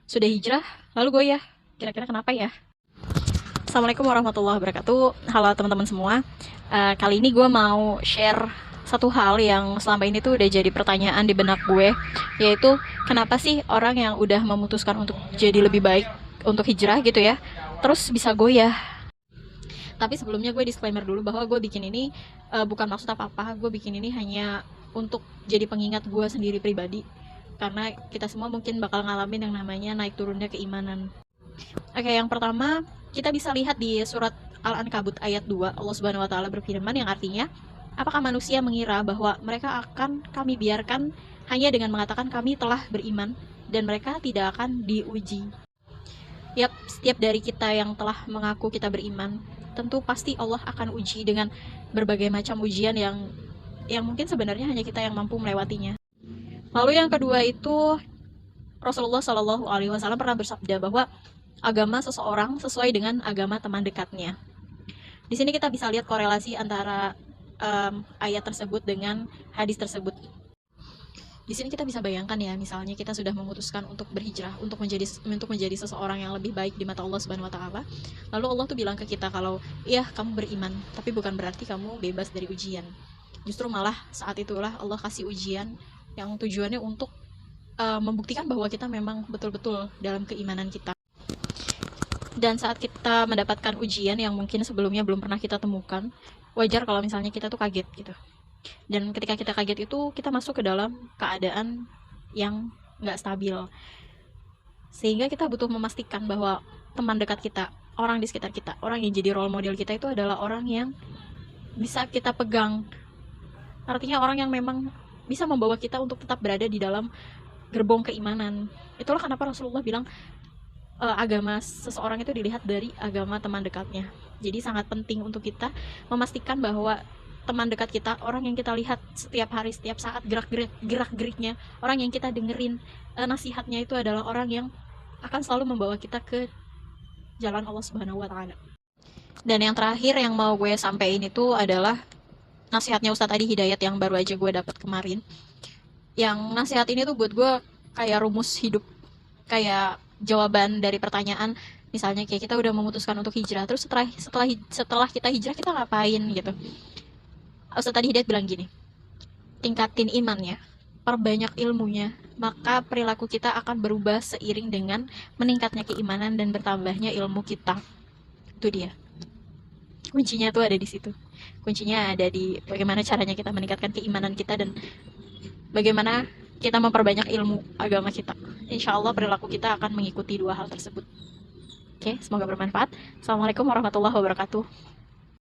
Sudah hijrah, lalu goyah. Kira-kira kenapa ya? Assalamualaikum warahmatullahi wabarakatuh. Halo teman-teman semua. Kali ini gue mau share satu hal yang selama ini tuh udah jadi pertanyaan di benak gue, yaitu kenapa sih orang yang udah memutuskan untuk jadi lebih baik untuk hijrah gitu ya, terus bisa goyah. Tapi sebelumnya gue disclaimer dulu bahwa gue bikin ini bukan maksud apa-apa. Gue bikin ini hanya untuk jadi pengingat gue sendiri pribadi, karena kita semua mungkin bakal ngalamin yang namanya naik turunnya keimanan. Oke, yang pertama kita bisa lihat di surat Al-Ankabut ayat 2, Allah Subhanahu wa taala berfirman yang artinya, apakah manusia mengira bahwa mereka akan kami biarkan hanya dengan mengatakan kami telah beriman dan mereka tidak akan diuji. Yap, setiap dari kita yang telah mengaku kita beriman, tentu pasti Allah akan uji dengan berbagai macam ujian yang mungkin sebenarnya hanya kita yang mampu melewatinya. Lalu yang kedua itu Rasulullah Shallallahu Alaihi Wasallam pernah bersabda bahwa agama seseorang sesuai dengan agama teman dekatnya. Di sini kita bisa lihat korelasi antara ayat tersebut dengan hadis tersebut. Di sini kita bisa bayangkan ya, misalnya kita sudah memutuskan untuk berhijrah, untuk menjadi seseorang yang lebih baik di mata Allah Subhanahu wa taala. Lalu Allah tuh bilang ke kita kalau, "Iya, kamu beriman, tapi bukan berarti kamu bebas dari ujian." Justru malah saat itulah Allah kasih ujian yang tujuannya untuk membuktikan bahwa kita memang betul-betul dalam keimanan kita. Dan saat kita mendapatkan ujian yang mungkin sebelumnya belum pernah kita temukan, wajar kalau misalnya kita tuh kaget gitu. Dan ketika kita kaget itu, kita masuk ke dalam keadaan yang nggak stabil. Sehingga kita butuh memastikan bahwa teman dekat kita, orang di sekitar kita, orang yang jadi role model kita itu adalah orang yang bisa kita pegang. Artinya orang yang memang bisa membawa kita untuk tetap berada di dalam gerbong keimanan. Itulah kenapa Rasulullah bilang agama seseorang itu dilihat dari agama teman dekatnya. Jadi sangat penting untuk kita memastikan bahwa teman dekat kita, orang yang kita lihat setiap hari, setiap saat gerak-geriknya, orang yang kita dengerin nasihatnya itu adalah orang yang akan selalu membawa kita ke jalan Allah Subhanahu wa taala. Dan yang terakhir yang mau gue sampaikan itu adalah nasihatnya Ustadz Adi Hidayat yang baru aja gue dapat kemarin. Yang nasihat ini tuh buat gue kayak rumus hidup, kayak jawaban dari pertanyaan. Misalnya kayak kita udah memutuskan untuk hijrah, terus setelah kita hijrah kita ngapain gitu. Ustadz tadi Hidayat bilang gini, tingkatin imannya, perbanyak ilmunya, maka perilaku kita akan berubah seiring dengan meningkatnya keimanan dan bertambahnya ilmu kita. Itu dia. Kuncinya tuh ada di situ. Kuncinya ada di bagaimana caranya kita meningkatkan keimanan kita dan bagaimana kita memperbanyak ilmu agama kita. Insya Allah perilaku kita akan mengikuti dua hal tersebut. Oke, semoga bermanfaat. Assalamualaikum warahmatullahi wabarakatuh.